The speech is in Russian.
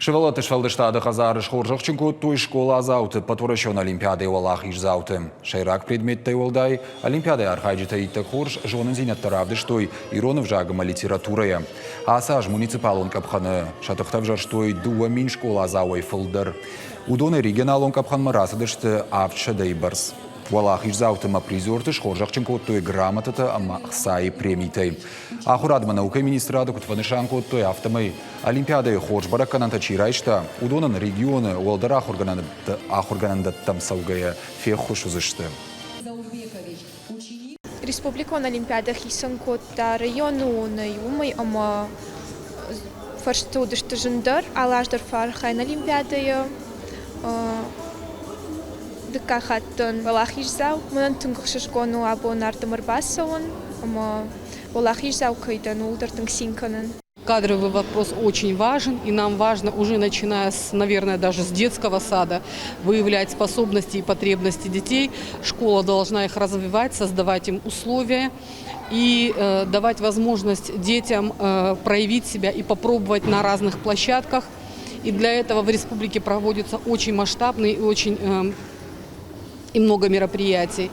Шевелоты Швелдыштады Хазары Шхоржах той школа азауты патворащон Олимпиады Олах иш зауты. Шайрак предметтай олдай Олимпиады архайджита итта хорж жонын зинаттаравды штой Иронов жагыма литературая. Асаж муниципалон капханы шатыхтав жарштой дуа мин школа азауай фылдыр. Удоны регионалон капхан марасадышты авча дейбарс. Олах иш заутыма призорты Шхоржах той грамотата ама хсай премитай. Ахурадма наукай министрады кутванышан той автомай. Олимпиады хорж баракананта чирайшта, удонан регионы уалдар ахурганандаттам саугая фехуш узышты. Республикон Олимпиадах исан котта району на юмай ама фарштудышты жындар, алаждар фархайн Олимпиадая дыкахаттын валахижзау, мынан түнгықшышкону абонардымыр басауын, ама валахижзау кайдан улдартың синканын. Кадровый вопрос очень важен, и нам важно уже начиная с, наверное, даже с детского сада выявлять способности и потребности детей. Школа должна их развивать, создавать им условия и давать возможность детям проявить себя и попробовать на разных площадках. И для этого в республике проводится очень масштабный и очень много мероприятий.